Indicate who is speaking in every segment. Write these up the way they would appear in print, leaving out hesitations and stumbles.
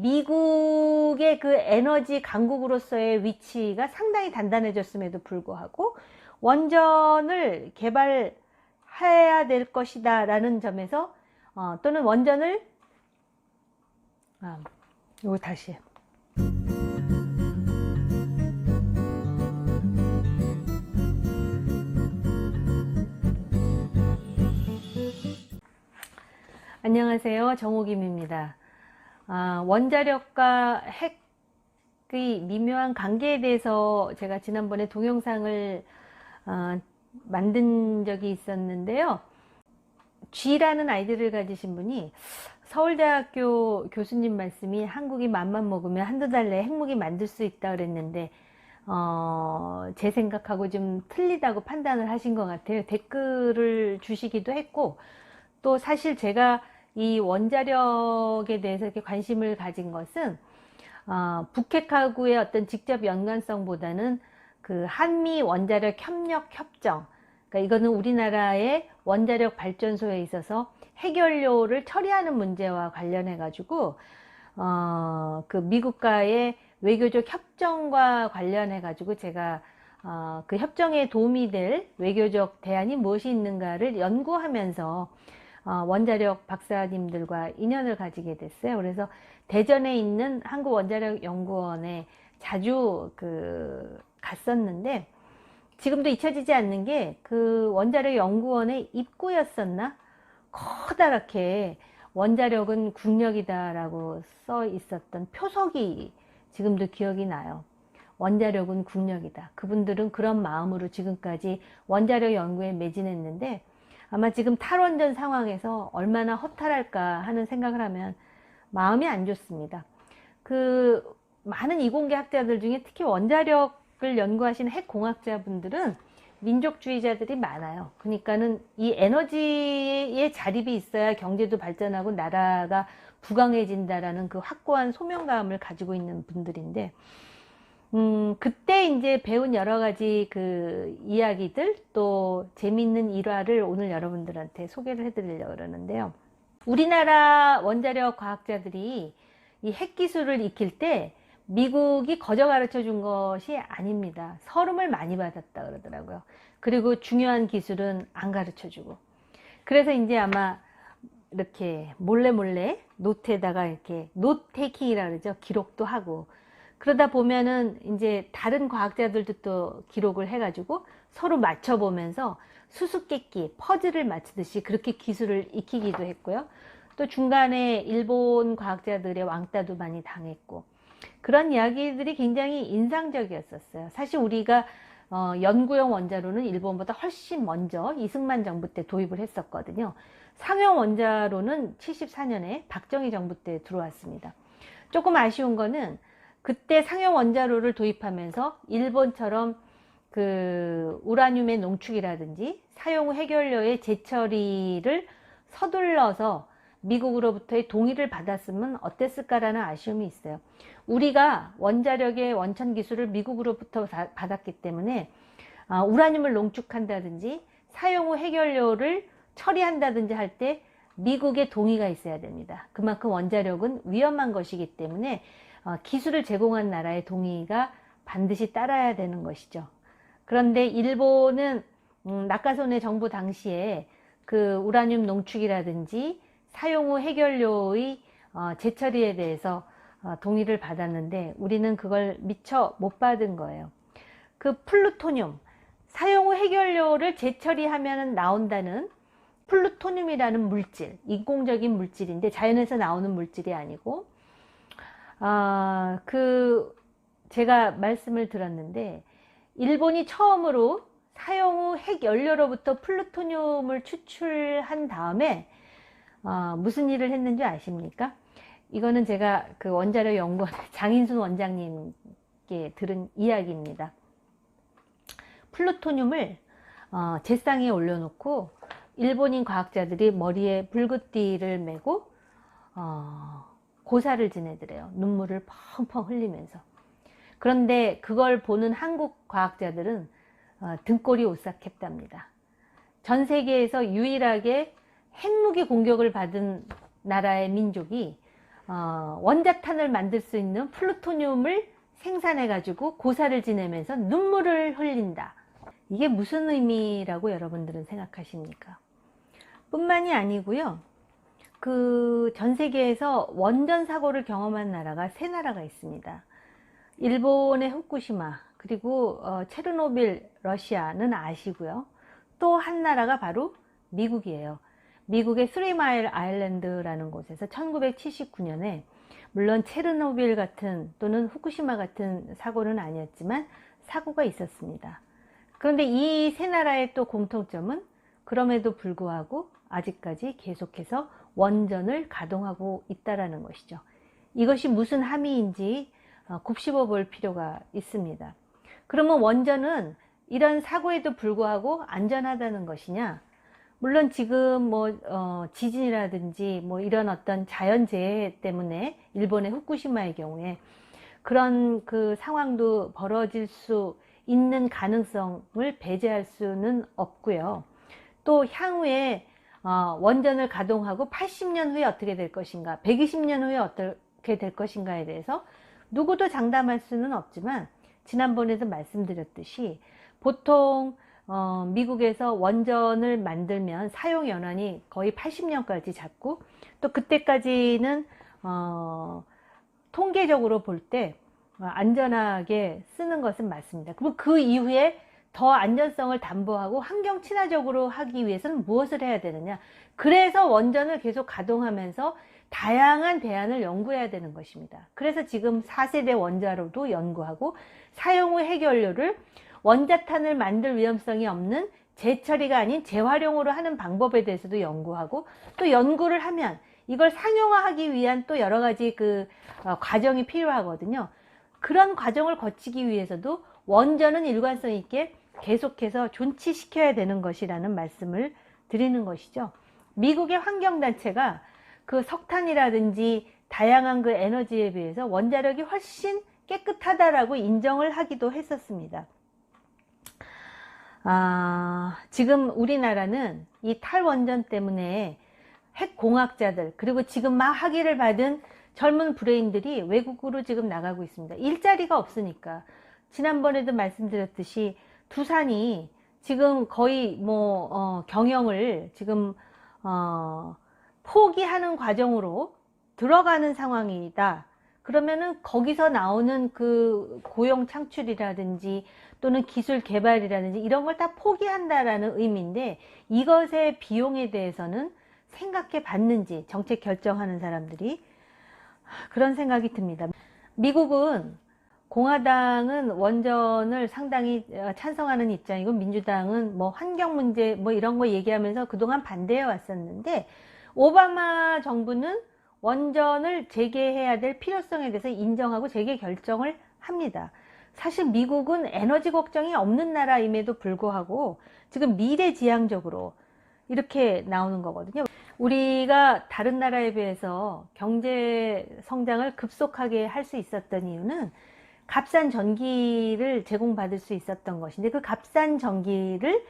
Speaker 1: 미국의 그 에너지 강국으로서의 위치가 상당히 단단해졌음에도 불구하고 원전을 개발해야 될 것이다 라는 점에서 또는 원전을 요거 다시 안녕하세요, 정호김입니다. 원자력과 핵의 미묘한 관계에 대해서 제가 지난번에 동영상을 만든 적이 있었는데요. G라는 아이디를 가지신 분이 서울대학교 교수님 말씀이 한국이 맘만 먹으면 한두 달 내에 핵무기 만들 수 있다 그랬는데 제 생각하고 좀 틀리다고 판단을 하신 것 같아요. 댓글을 주시기도 했고, 또 사실 제가 이 원자력에 대해서 이렇게 관심을 가진 것은 북핵하고의 어떤 직접 연관성보다는 그 한미 원자력 협력 협정, 그러니까 이거는 우리나라의 원자력 발전소에 있어서 핵연료를 처리하는 문제와 관련해 가지고 그 미국과의 외교적 협정과 관련해 가지고 제가 그 협정에 도움이 될 외교적 대안이 무엇이 있는가를 연구하면서 원자력 박사님들과 인연을 가지게 됐어요. 그래서 대전에 있는 한국원자력연구원에 자주 갔었는데, 지금도 잊혀지지 않는 게 그 원자력연구원의 입구였었나? 커다랗게 원자력은 국력이다 라고 써 있었던 표석이 지금도 기억이 나요. 원자력은 국력이다. 그분들은 그런 마음으로 지금까지 원자력 연구에 매진했는데, 아마 지금 탈원전 상황에서 얼마나 허탈할까 하는 생각을 하면 마음이 안 좋습니다. 그 많은 이공계 학자들 중에 특히 원자력을 연구하시는 핵공학자분들은 민족주의자들이 많아요. 그러니까는 이 에너지의 자립이 있어야 경제도 발전하고 나라가 부강해진다라는 그 확고한 소명감을 가지고 있는 분들인데, 그때 이제 배운 여러 가지 그 이야기들, 또 재미있는 일화를 오늘 여러분들한테 소개를 해드리려고 그러는데요. 우리나라 원자력 과학자들이 이 핵기술을 익힐 때 미국이 거저 가르쳐 준 것이 아닙니다. 서름을 많이 받았다 그러더라고요. 그리고 중요한 기술은 안 가르쳐 주고. 그래서 이제 아마 이렇게 몰래 노트에다가 이렇게 노트 테이킹이라 그러죠. 기록도 하고. 그러다 보면은 이제 다른 과학자들도 또 기록을 해가지고 서로 맞춰보면서 수수께끼, 퍼즐을 맞추듯이 그렇게 기술을 익히기도 했고요. 또 중간에 일본 과학자들의 왕따도 많이 당했고, 그런 이야기들이 굉장히 인상적이었었어요. 사실 우리가 연구용 원자로는 일본보다 훨씬 먼저 이승만 정부 때 도입을 했었거든요. 상용 원자로는 74년에 박정희 정부 때 들어왔습니다. 조금 아쉬운 거는 그때 상용 원자로를 도입하면서 일본처럼 그 우라늄의 농축이라든지 사용 후 핵연료의 재처리를 서둘러서 미국으로부터의 동의를 받았으면 어땠을까라는 아쉬움이 있어요. 우리가 원자력의 원천 기술을 미국으로부터 받았기 때문에 우라늄을 농축한다든지 사용 후 핵연료를 처리한다든지 할 때 미국의 동의가 있어야 됩니다. 그만큼 원자력은 위험한 것이기 때문에 기술을 제공한 나라의 동의가 반드시 따라야 되는 것이죠. 그런데 일본은 낙하손해 정부 당시에 그 우라늄 농축이라든지 사용 후 핵연료의 재처리에 대해서 동의를 받았는데 우리는 그걸 미처 못 받은 거예요. 그 플루토늄, 사용 후 핵연료를 재처리하면 나온다는 플루토늄이라는 물질, 인공적인 물질인데 자연에서 나오는 물질이 아니고, 제가 말씀을 들었는데 일본이 처음으로 사용 후 핵연료로부터 플루토늄을 추출한 다음에 무슨 일을 했는지 아십니까? 이거는 제가 그 원자력 연구원 장인순 원장님께 들은 이야기입니다. 플루토늄을 제상에 올려놓고 일본인 과학자들이 머리에 붉은띠를 메고 고사를 지내더래요. 눈물을 펑펑 흘리면서. 그런데 그걸 보는 한국 과학자들은 등골이 오싹했답니다. 전 세계에서 유일하게 핵무기 공격을 받은 나라의 민족이 원자탄을 만들 수 있는 플루토늄을 생산해 가지고 고사를 지내면서 눈물을 흘린다. 이게 무슨 의미라고 여러분들은 생각하십니까? 뿐만이 아니고요. 그 전 세계에서 원전 사고를 경험한 나라가 세 나라가 있습니다. 일본의 후쿠시마, 그리고 체르노빌 러시아는 아시고요. 또 한 나라가 바로 미국이에요. 미국의 스리마일 아일랜드라는 곳에서 1979년에 물론 체르노빌 같은 또는 후쿠시마 같은 사고는 아니었지만 사고가 있었습니다. 그런데 이 세 나라의 또 공통점은 그럼에도 불구하고 아직까지 계속해서 원전을 가동하고 있다는 것이죠. 이것이 무슨 함의인지 곱씹어 볼 필요가 있습니다. 그러면 원전은 이런 사고에도 불구하고 안전하다는 것이냐? 물론 지금 지진이라든지 이런 어떤 자연재해 때문에 일본의 후쿠시마의 경우에 그런 그 상황도 벌어질 수 있는 가능성을 배제할 수는 없고요. 또 향후에 원전을 가동하고 80년 후에 어떻게 될 것인가, 120년 후에 어떻게 될 것인가에 대해서 누구도 장담할 수는 없지만 지난번에도 말씀드렸듯이 보통 미국에서 원전을 만들면 사용 연한이 거의 80년까지 잡고 또 그때까지는 통계적으로 볼 때 안전하게 쓰는 것은 맞습니다. 그럼 그 이후에 더 안전성을 담보하고 환경 친화적으로 하기 위해서는 무엇을 해야 되느냐? 그래서 원전을 계속 가동하면서 다양한 대안을 연구해야 되는 것입니다. 그래서 지금 4세대 원자로도 연구하고 사용 후 해결료를 원자탄을 만들 위험성이 없는 재처리가 아닌 재활용으로 하는 방법에 대해서도 연구하고 또 연구를 하면 이걸 상용화하기 위한 또 여러 가지 과정이 필요하거든요. 그런 과정을 거치기 위해서도 원전은 일관성 있게 계속해서 존치시켜야 되는 것이라는 말씀을 드리는 것이죠. 미국의 환경단체가 그 석탄이라든지 다양한 그 에너지에 비해서 원자력이 훨씬 깨끗하다라고 인정을 하기도 했었습니다. 지금 우리나라는 이 탈원전 때문에 핵공학자들 그리고 지금 막 학위를 받은 젊은 브레인들이 외국으로 지금 나가고 있습니다. 일자리가 없으니까. 지난번에도 말씀드렸듯이 두산이 지금 거의 경영을 지금 포기하는 과정으로 들어가는 상황이다. 그러면은 거기서 나오는 그 고용 창출이라든지 또는 기술 개발이라든지 이런 걸 다 포기한다라는 의미인데 이것의 비용에 대해서는 생각해 봤는지 정책 결정하는 사람들이 그런 생각이 듭니다. 미국은 공화당은 원전을 상당히 찬성하는 입장이고 민주당은 환경 문제 이런 거 얘기하면서 그동안 반대해 왔었는데 오바마 정부는 원전을 재개해야 될 필요성에 대해서 인정하고 재개 결정을 합니다. 사실 미국은 에너지 걱정이 없는 나라임에도 불구하고 지금 미래지향적으로 이렇게 나오는 거거든요. 우리가 다른 나라에 비해서 경제 성장을 급속하게 할 수 있었던 이유는 값싼 전기를 제공받을 수 있었던 것인데 그 값싼 전기를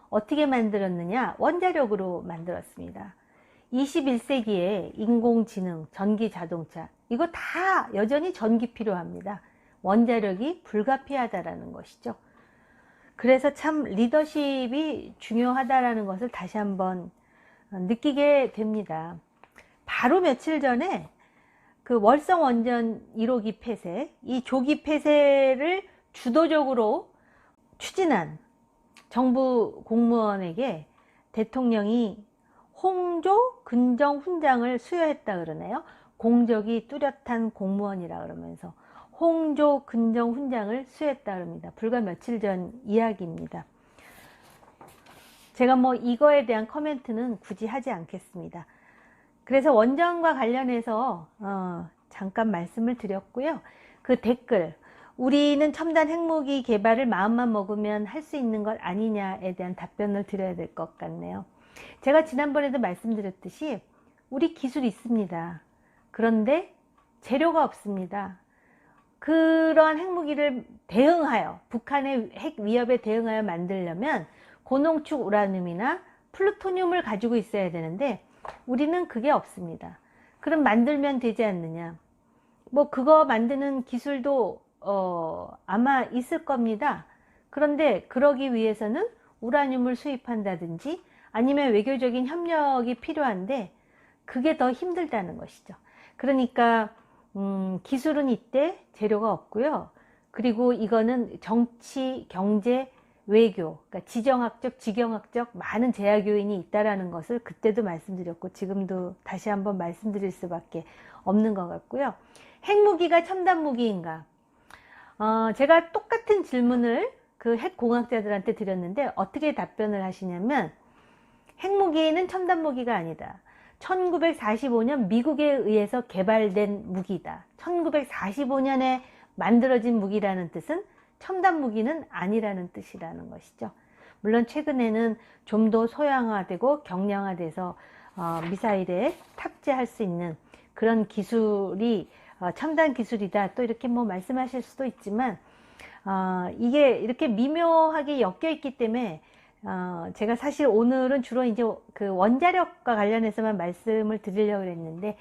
Speaker 1: 어떻게 만들었느냐? 원자력으로 만들었습니다. 21세기에 인공지능, 전기자동차 이거 다 여전히 전기 필요합니다. 원자력이 불가피하다라는 것이죠. 그래서 참 리더십이 중요하다라는 것을 다시 한번 느끼게 됩니다. 바로 며칠 전에 그 월성 원전 1호기 폐쇄, 이 조기 폐쇄를 주도적으로 추진한 정부 공무원에게 대통령이 홍조 근정 훈장을 수여했다 그러네요. 공적이 뚜렷한 공무원이라 그러면서 홍조 근정 훈장을 수여했다 그럽니다. 불과 며칠 전 이야기입니다. 제가 이거에 대한 코멘트는 굳이 하지 않겠습니다. 그래서 원전과 관련해서 잠깐 말씀을 드렸고요. 그 댓글, 우리는 첨단 핵무기 개발을 마음만 먹으면 할 수 있는 것 아니냐에 대한 답변을 드려야 될 것 같네요. 제가 지난번에도 말씀드렸듯이 우리 기술이 있습니다. 그런데 재료가 없습니다. 그러한 핵무기를 대응하여 북한의 핵 위협에 대응하여 만들려면 고농축 우라늄이나 플루토늄을 가지고 있어야 되는데 우리는 그게 없습니다. 그럼 만들면 되지 않느냐. 뭐 그거 만드는 기술도 아마 있을 겁니다. 그런데 그러기 위해서는 우라늄을 수입한다든지 아니면 외교적인 협력이 필요한데 그게 더 힘들다는 것이죠. 그러니까 기술은 있대 재료가 없고요. 그리고 이거는 정치, 경제, 외교, 그러니까 지정학적, 지경학적 많은 제약 요인이 있다라는 것을 그때도 말씀드렸고 지금도 다시 한번 말씀드릴 수밖에 없는 것 같고요. 핵무기가 첨단 무기인가? 제가 똑같은 질문을 그 핵공학자들한테 드렸는데 어떻게 답변을 하시냐면 핵무기는 첨단 무기가 아니다. 1945년 미국에 의해서 개발된 무기다. 1945년에 만들어진 무기라는 뜻은 첨단 무기는 아니라는 뜻이라는 것이죠. 물론 최근에는 좀 더 소형화되고 경량화돼서 미사일에 탑재할 수 있는 그런 기술이 첨단 기술이다. 또 이렇게 뭐 말씀하실 수도 있지만 이게 이렇게 미묘하게 엮여 있기 때문에 제가 사실 오늘은 주로 이제 그 원자력과 관련해서만 말씀을 드리려고 했는데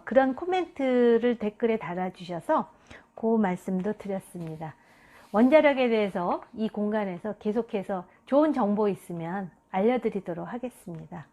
Speaker 1: 그런 코멘트를 댓글에 달아주셔서 그 말씀도 드렸습니다. 원자력에 대해서 이 공간에서 계속해서 좋은 정보 있으면 알려드리도록 하겠습니다.